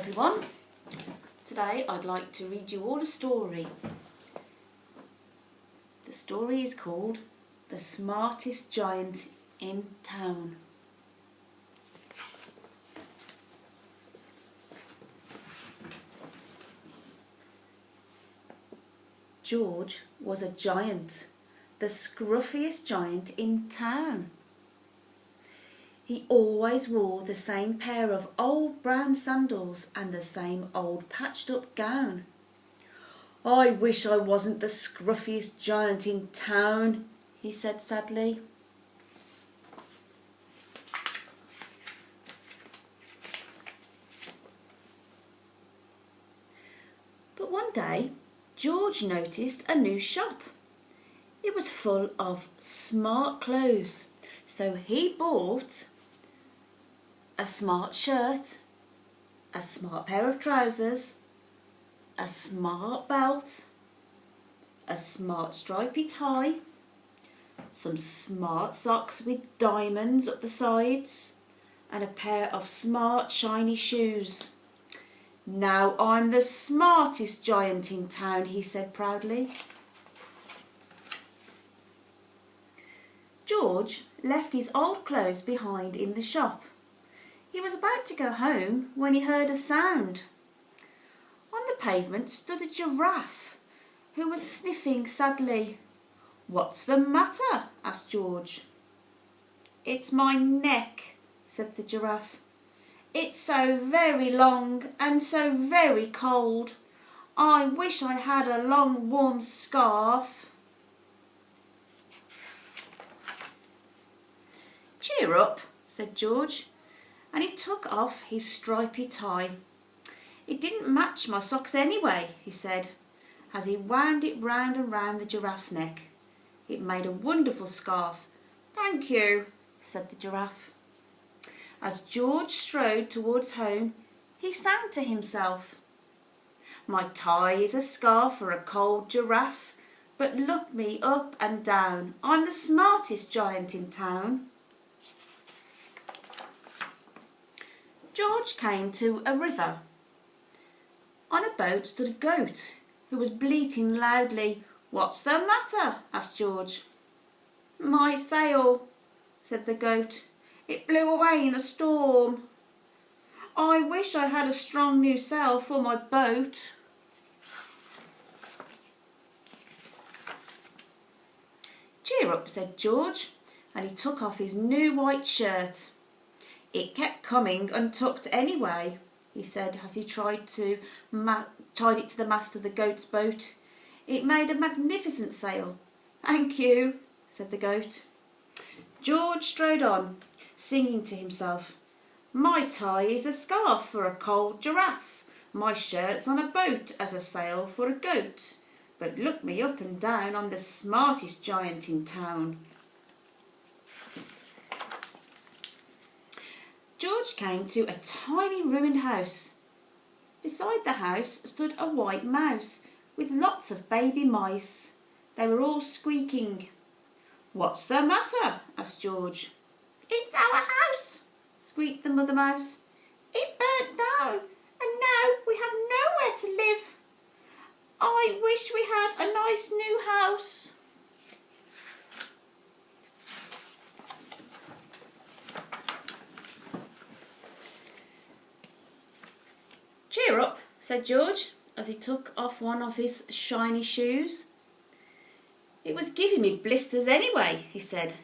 everyone. Today I'd like to read you all a story. The story is called The Smartest Giant in Town. George was a giant, the scruffiest giant in town. He always wore the same pair of old brown sandals and the same old patched up gown. "I wish I wasn't the scruffiest giant in town," he said sadly. But one day, George noticed a new shop. It was full of smart clothes, so he bought a smart shirt, a smart pair of trousers, a smart belt, a smart stripy tie, some smart socks with diamonds up the sides, and a pair of smart shiny shoes. "Now I'm the smartest giant in town," he said proudly. George left his old clothes behind in the shop. He was about to go home when he heard a sound. On the pavement stood a giraffe who was sniffing sadly. "What's the matter?" asked George. "It's my neck," said the giraffe. "It's so very long and so very cold. I wish I had a long warm scarf." "Cheer up," said George, and he took off his stripy tie. "It didn't match my socks anyway," he said, as he wound it round and round the giraffe's neck. "It made a wonderful scarf." "Thank you," said the giraffe. As George strode towards home, he sang to himself, "My tie is a scarf for a cold giraffe, but look me up and down, I'm the smartest giant in town." George came to a river. On a boat stood a goat who was bleating loudly. "What's the matter?" asked George. "My sail," said the goat. "It blew away in a storm. I wish I had a strong new sail for my boat." "Cheer up," said George, and he took off his new white shirt. "It kept coming untucked anyway," he said as he tied it to the mast of the goat's boat. "It made a magnificent sail." "Thank you," said the goat. George strode on, singing to himself, "My tie is a scarf for a cold giraffe. My shirt's on a boat as a sail for a goat. But look me up and down, I'm the smartest giant in town." George came to a tiny ruined house. Beside the house stood a white mouse with lots of baby mice. They were all squeaking. "What's the matter?" asked George. "It's our house," squeaked the mother mouse. "It burnt down and now we have nowhere to live. I wish we had a nice new house." "Cheer up," said George, as he took off one of his shiny shoes. "It was giving me blisters anyway," he said.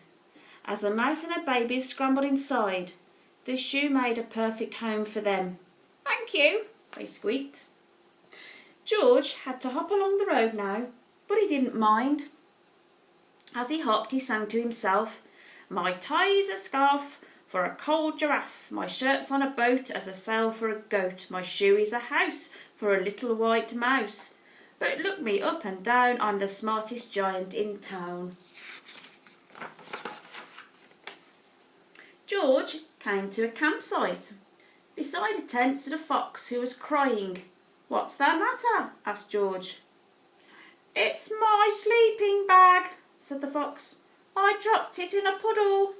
As the mouse and her babies scrambled inside, the shoe made a perfect home for them. "Thank you," they squeaked. George had to hop along the road now, but he didn't mind. As he hopped, he sang to himself, "My tie's a scarf for a cold giraffe. My shirt's on a boat as a sail for a goat. My shoe is a house for a little white mouse. But look me up and down, I'm the smartest giant in town." George came to a campsite. Beside a tent stood a fox who was crying. "What's the matter?" asked George. "It's my sleeping bag," said the fox. "I dropped it in a puddle.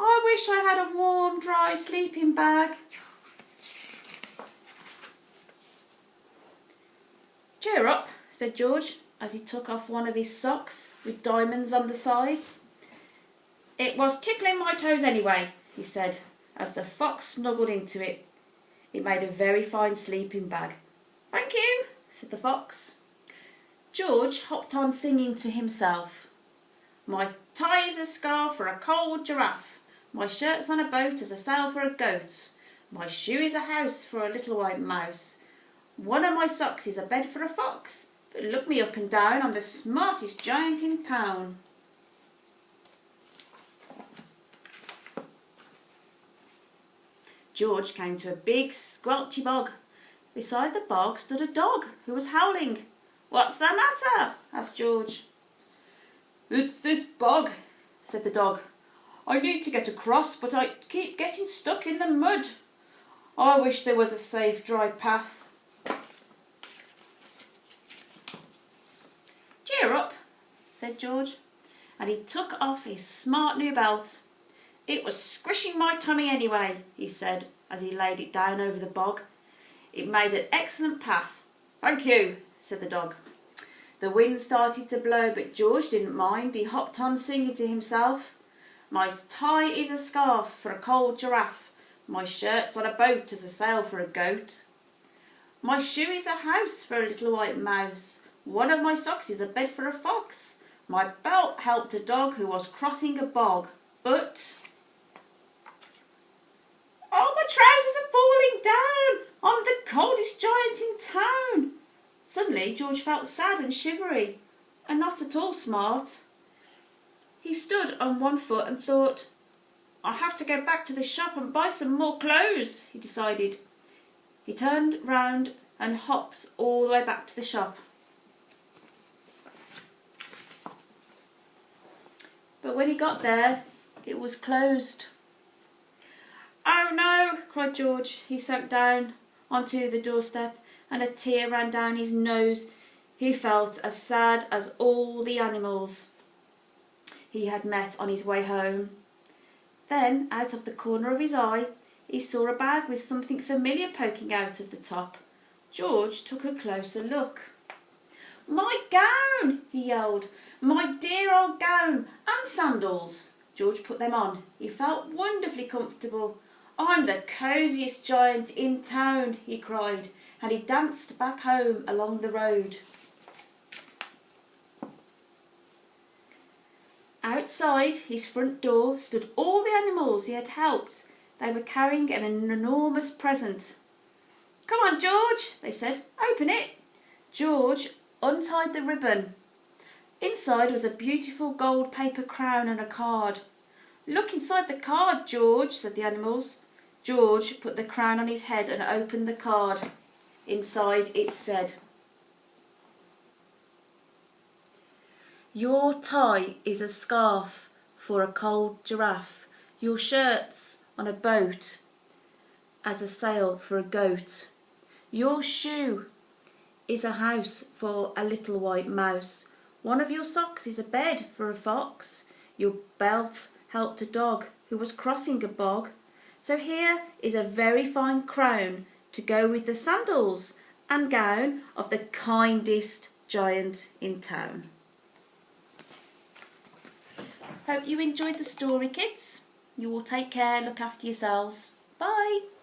I wish I had a warm, dry sleeping bag." Cheer up, said George, as he took off one of his socks with diamonds on the sides. It was tickling my toes anyway, he said, as the fox snuggled into it. It made a very fine sleeping bag. Thank you, said the fox. George hopped on singing to himself. My tie is a scarf for a cold giraffe. My shirt's on a boat as a sail for a goat. My shoe is a house for a little white mouse. One of my socks is a bed for a fox. But look me up and down, I'm the smartest giant in town. George came to a big squelchy bog. Beside the bog stood a dog who was howling. What's the matter? Asked George. It's this bog, said the dog. I need to get across, but I keep getting stuck in the mud. I wish there was a safe, dry path. Cheer up, said George, and he took off his smart new belt. It was squishing my tummy anyway, he said, as he laid it down over the bog. It made an excellent path. Thank you, said the dog. The wind started to blow, but George didn't mind. He hopped on singing to himself. My tie is a scarf for a cold giraffe. My shirt's on a boat as a sail for a goat. My shoe is a house for a little white mouse. One of my socks is a bed for a fox. My belt helped a dog who was crossing a bog. But... oh, my trousers are falling down! I'm the coldest giant in town! Suddenly, George felt sad and shivery, and not at all smart. He stood on one foot and thought, I'll have to go back to the shop and buy some more clothes, he decided. He turned round and hopped all the way back to the shop. But when he got there, it was closed. Oh no, cried George. He sank down onto the doorstep and a tear ran down his nose. He felt as sad as all the animals he had met on his way home. Then, out of the corner of his eye, he saw a bag with something familiar poking out of the top. George took a closer look. My gown, he yelled. My dear old gown and sandals. George put them on. He felt wonderfully comfortable. I'm the cosiest giant in town, he cried, and he danced back home along the road. Outside his front door stood all the animals he had helped. They were carrying an enormous present. Come on, George, they said. Open it. George untied the ribbon. Inside was a beautiful gold paper crown and a card. Look inside the card, George, said the animals. George put the crown on his head and opened the card. Inside it said, Your tie is a scarf for a cold giraffe. Your shirt's on a boat as a sail for a goat. Your shoe is a house for a little white mouse. One of your socks is a bed for a fox. Your belt helped a dog who was crossing a bog. So here is a very fine crown to go with the sandals and gown of the kindest giant in town. Hope you enjoyed the story, kids. You all take care, look after yourselves. Bye.